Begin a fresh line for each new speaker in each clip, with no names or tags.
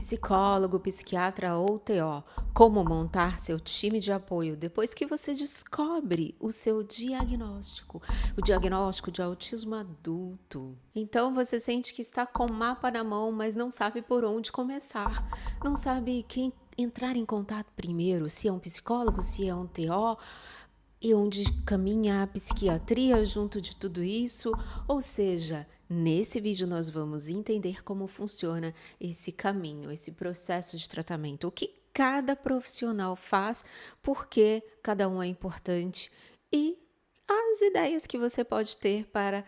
Psicólogo, psiquiatra ou TO, como montar seu time de apoio depois que você descobre o seu diagnóstico, o diagnóstico de autismo adulto. Então você sente que está com o mapa na mão, mas não sabe por onde começar, não sabe quem entrar em contato primeiro, se é um psicólogo, se é um TO, e onde caminha a psiquiatria junto de tudo isso. Ou seja, nesse vídeo nós vamos entender como funciona esse caminho, esse processo de tratamento, o que cada profissional faz, por que cada um é importante e as ideias que você pode ter para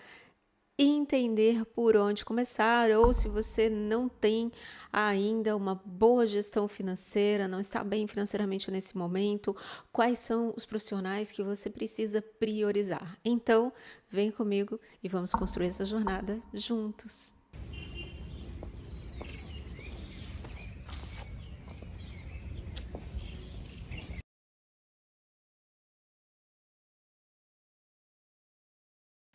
entender por onde começar, ou se você não tem ainda uma boa gestão financeira, não está bem financeiramente nesse momento, quais são os profissionais que você precisa priorizar. Então, vem comigo e vamos construir essa jornada juntos.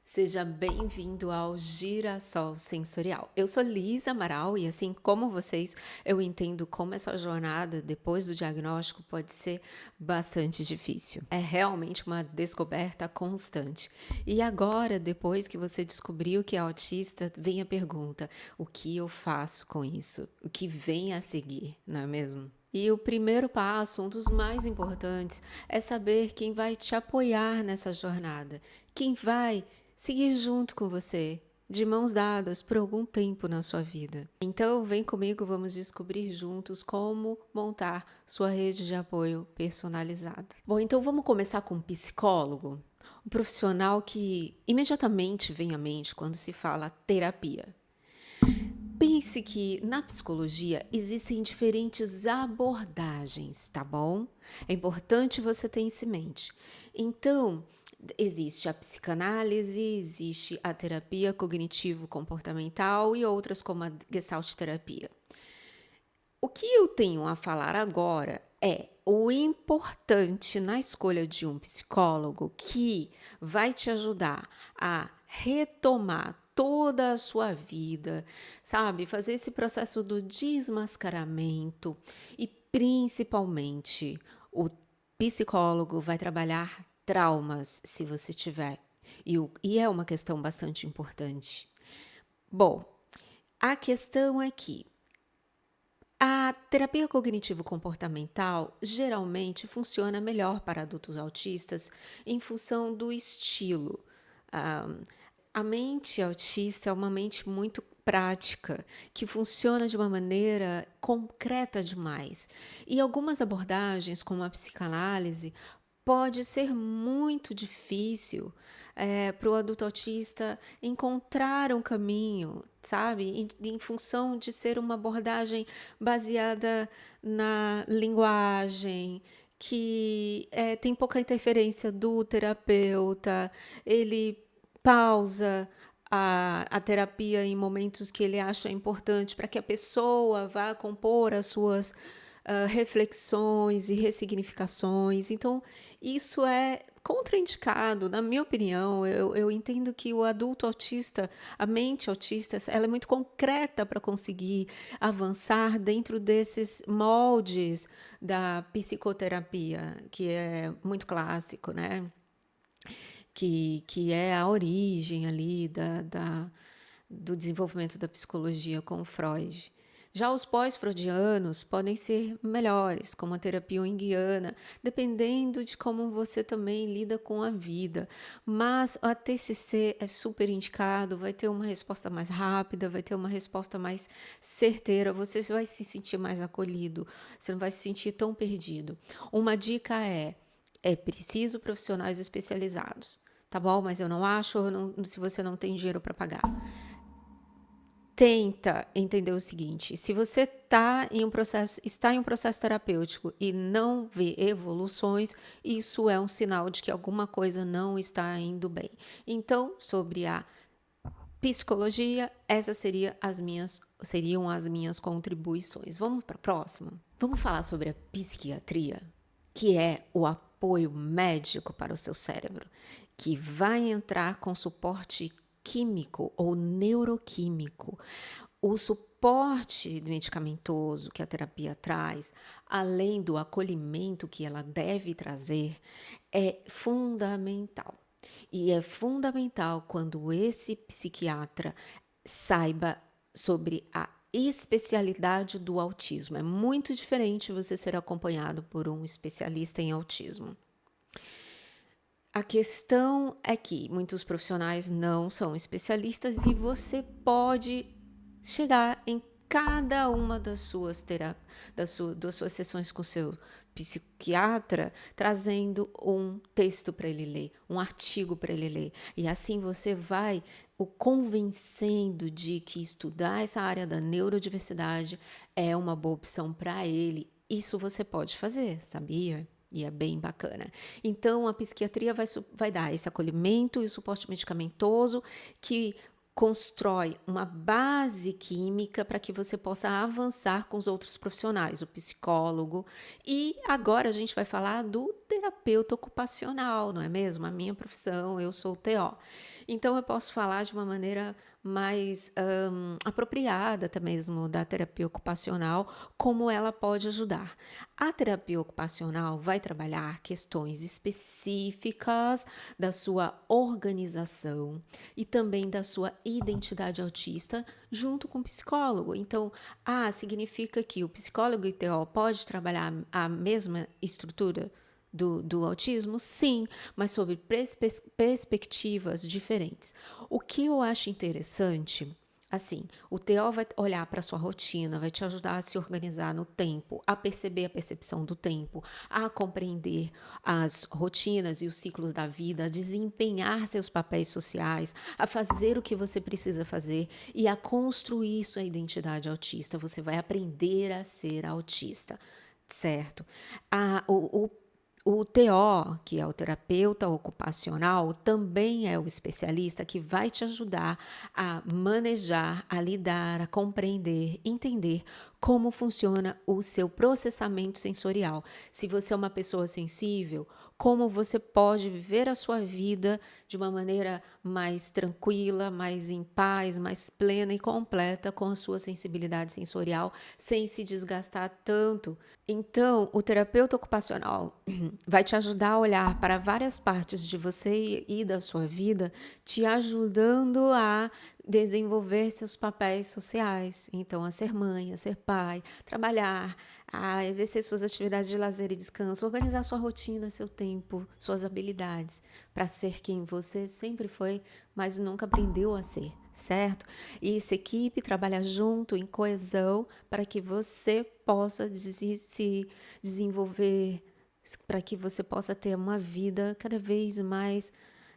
Seja bem-vindo ao Girassol Sensorial. Eu sou Lisa Amaral e, assim como vocês, eu entendo como essa jornada depois do diagnóstico pode ser bastante difícil. É realmente uma descoberta constante. E agora, depois que você descobriu que é autista, vem a pergunta: o que eu faço com isso? O que vem a seguir, não é mesmo? E o primeiro passo, um dos mais importantes, é saber quem vai te apoiar nessa jornada, quem vai seguir junto com você, de mãos dadas por algum tempo na sua vida. Então, vem comigo, vamos descobrir juntos como montar sua rede de apoio personalizada. Bom, então vamos começar com um psicólogo, um profissional que imediatamente vem à mente quando se fala terapia. Pense que na psicologia existem diferentes abordagens, tá bom? É importante você ter isso em mente. Então, existe a psicanálise, existe a terapia cognitivo-comportamental e outras como a Gestalt terapia. O que eu tenho a falar agora é o importante na escolha de um psicólogo que vai te ajudar a retomar toda a sua vida, sabe? Fazer esse processo do desmascaramento e principalmente o psicólogo vai trabalhar traumas se você tiver. E é uma questão bastante importante. Bom, a questão é que a terapia cognitivo-comportamental geralmente funciona melhor para adultos autistas em função do estilo. Ah, a mente autista é uma mente muito prática, que funciona de uma maneira concreta demais. E algumas abordagens, como a psicanálise, pode ser muito difícil para o adulto autista encontrar um caminho, sabe? Em função de ser uma abordagem baseada na linguagem, que tem pouca interferência do terapeuta, ele pausa a terapia em momentos que ele acha importante para que a pessoa vá compor as suas reflexões e ressignificações. Então, isso é contraindicado, na minha opinião. Eu entendo que o adulto autista, a mente autista, ela é muito concreta para conseguir avançar dentro desses moldes da psicoterapia, que é muito clássico, né? Que é a origem ali do desenvolvimento da psicologia com Freud. Já os pós-freudianos podem ser melhores, como a terapia junguiana, dependendo de como você também lida com a vida. Mas a TCC é super indicado, vai ter uma resposta mais rápida, vai ter uma resposta mais certeira, você vai se sentir mais acolhido, você não vai se sentir tão perdido. Uma dica é preciso profissionais especializados, tá bom? Mas eu não acho, se você não tem dinheiro para pagar. Tenta entender o seguinte: se você está em um processo terapêutico e não vê evoluções, isso é um sinal de que alguma coisa não está indo bem. Então, sobre a psicologia, essas seriam as minhas contribuições. Vamos para a próxima? Vamos falar sobre a psiquiatria, que é o apoio médico para o seu cérebro, que vai entrar com suporte químico ou neuroquímico. O suporte medicamentoso que a terapia traz, além do acolhimento que ela deve trazer, é fundamental. E é fundamental quando esse psiquiatra saiba sobre a especialidade do autismo. É muito diferente você ser acompanhado por um especialista em autismo. A questão é que muitos profissionais não são especialistas e você pode chegar em cada uma das suas sessões com seu psiquiatra trazendo um texto para ele ler, um artigo para ele ler. E assim você vai o convencendo de que estudar essa área da neurodiversidade é uma boa opção para ele. Isso você pode fazer, sabia? E é bem bacana. Então, a psiquiatria vai dar esse acolhimento e o suporte medicamentoso que constrói uma base química para que você possa avançar com os outros profissionais, o psicólogo. E agora a gente vai falar do terapeuta ocupacional, não é mesmo? A minha profissão, eu sou TO. Então, eu posso falar de uma maneira mais apropriada até mesmo da terapia ocupacional, como ela pode ajudar. A terapia ocupacional vai trabalhar questões específicas da sua organização e também da sua identidade autista junto com o psicólogo. Então, significa que o psicólogo e TO pode trabalhar a mesma estrutura do autismo? Sim, mas sob perspectivas diferentes. O que eu acho interessante, assim, o TO vai olhar para a sua rotina, vai te ajudar a se organizar no tempo, a perceber a percepção do tempo, a compreender as rotinas e os ciclos da vida, a desempenhar seus papéis sociais, a fazer o que você precisa fazer e a construir sua identidade autista. Você vai aprender a ser autista, certo? O TO, que é o terapeuta ocupacional, também é o especialista que vai te ajudar a manejar, a lidar, a compreender, entender como funciona o seu processamento sensorial. Se você é uma pessoa sensível, como você pode viver a sua vida de uma maneira mais tranquila, mais em paz, mais plena e completa com a sua sensibilidade sensorial, sem se desgastar tanto. Então, o terapeuta ocupacional vai te ajudar a olhar para várias partes de você e da sua vida, te ajudando a desenvolver seus papéis sociais. Então, a ser mãe, a ser pai, trabalhar, a exercer suas atividades de lazer e descanso, organizar sua rotina, seu tempo, suas habilidades, para ser quem você sempre foi, mas nunca aprendeu a ser, certo? E essa equipe trabalha junto, em coesão, para que você possa se desenvolver, para que você possa ter uma vida cada vez mais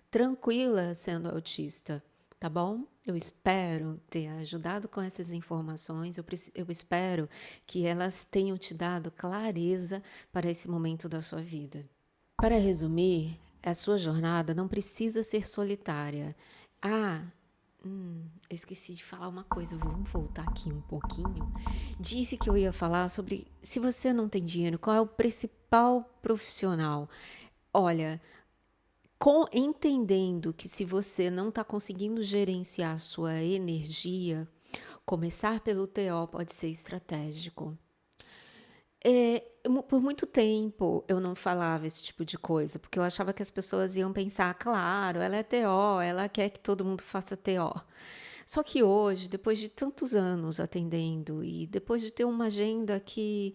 tranquila sendo autista, tá bom? Eu espero ter ajudado com essas informações, eu espero que elas tenham te dado clareza para esse momento da sua vida. Para resumir, a sua jornada não precisa ser solitária. Ah, eu esqueci de falar uma coisa, vamos voltar aqui um pouquinho. Disse que eu ia falar sobre se você não tem dinheiro, qual é o principal profissional? Olha, entendendo que se você não está conseguindo gerenciar a sua energia, começar pelo TO pode ser estratégico. Por muito tempo eu não falava esse tipo de coisa, porque eu achava que as pessoas iam pensar, claro, ela é TO, ela quer que todo mundo faça TO. Só que hoje, depois de tantos anos atendendo e depois de ter uma agenda que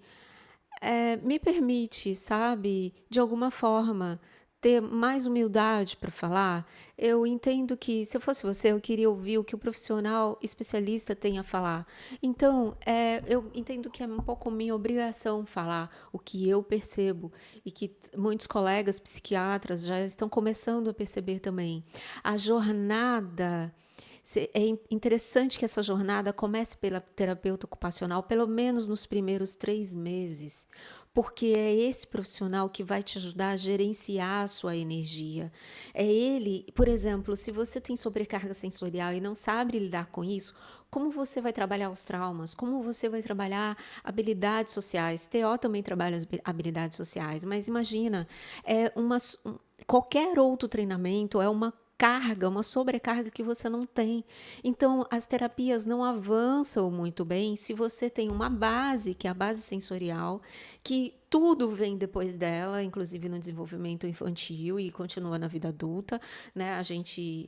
me permite, sabe, de alguma forma, ter mais humildade para falar, eu entendo que, se eu fosse você, eu queria ouvir o que o profissional especialista tem a falar. Então, eu entendo que é um pouco minha obrigação falar o que eu percebo e que muitos colegas psiquiatras já estão começando a perceber também. A jornada. É interessante que essa jornada comece pela terapeuta ocupacional, pelo menos nos primeiros 3 meses, porque é esse profissional que vai te ajudar a gerenciar a sua energia. É ele, por exemplo, se você tem sobrecarga sensorial e não sabe lidar com isso, como você vai trabalhar os traumas? Como você vai trabalhar habilidades sociais? TO também trabalha as habilidades sociais, mas imagina, qualquer outro treinamento é uma carga, uma sobrecarga que você não tem. Então, as terapias não avançam muito bem se você tem uma base, que é a base sensorial, que tudo vem depois dela, inclusive no desenvolvimento infantil e continua na vida adulta, né? A gente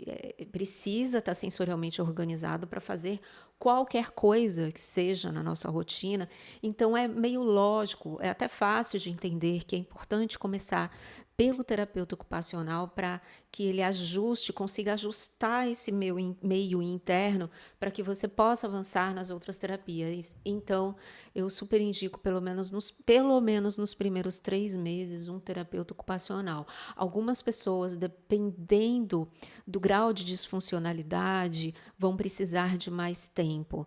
precisa estar sensorialmente organizado para fazer qualquer coisa que seja na nossa rotina. Então, é meio lógico, é até fácil de entender que é importante começar pelo terapeuta ocupacional para que ele ajuste, consiga ajustar esse meio interno para que você possa avançar nas outras terapias. Então, eu super indico, pelo menos nos primeiros 3 meses, um terapeuta ocupacional. Algumas pessoas, dependendo do grau de disfuncionalidade, vão precisar de mais tempo.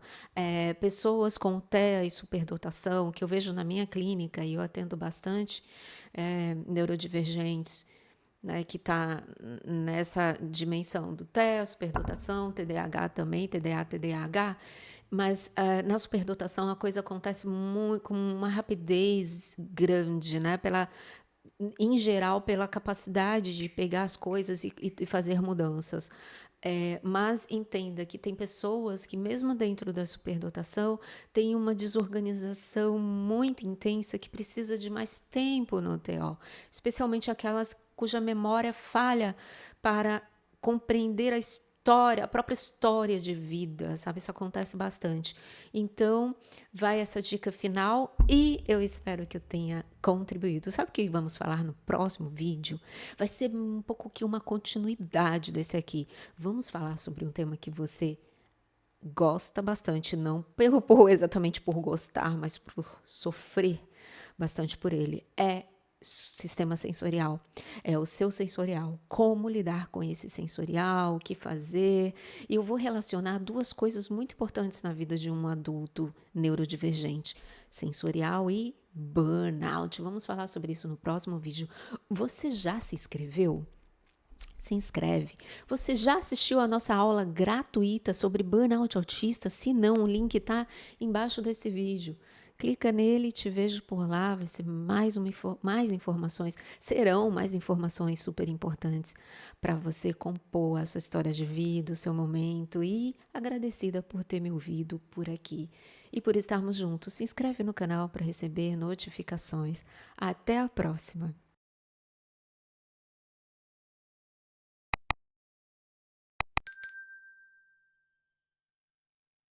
Pessoas com TEA e superdotação, que eu vejo na minha clínica, e eu atendo bastante, neurodivergentes, né, que está nessa dimensão do TEA, superdotação, TDAH também, TDA, TDAH, mas na superdotação a coisa acontece muito, com uma rapidez grande, né, em geral, pela capacidade de pegar as coisas e fazer mudanças. Mas entenda que tem pessoas que, mesmo dentro da superdotação, tem uma desorganização muito intensa que precisa de mais tempo no TO, especialmente aquelas cuja memória falha para compreender a própria história de vida, sabe? Isso acontece bastante. Então, vai essa dica final e eu espero que eu tenha contribuído. Sabe o que vamos falar no próximo vídeo? Vai ser um pouco que uma continuidade desse aqui. Vamos falar sobre um tema que você gosta bastante, não exatamente por gostar, mas por sofrer bastante por ele. É sistema sensorial, é o seu sensorial, como lidar com esse sensorial, o que fazer. E eu vou relacionar duas coisas muito importantes na vida de um adulto neurodivergente: sensorial e burnout. Vamos falar sobre isso no próximo vídeo. Você já se inscreveu? Se inscreve. Você já assistiu a nossa aula gratuita sobre burnout autista? Se não, o link está embaixo desse vídeo. Clica nele, te vejo por lá, vai ser mais informações, serão mais informações super importantes para você compor a sua história de vida, o seu momento, e agradecida por ter me ouvido por aqui e por estarmos juntos. Se inscreve no canal para receber notificações. Até a próxima!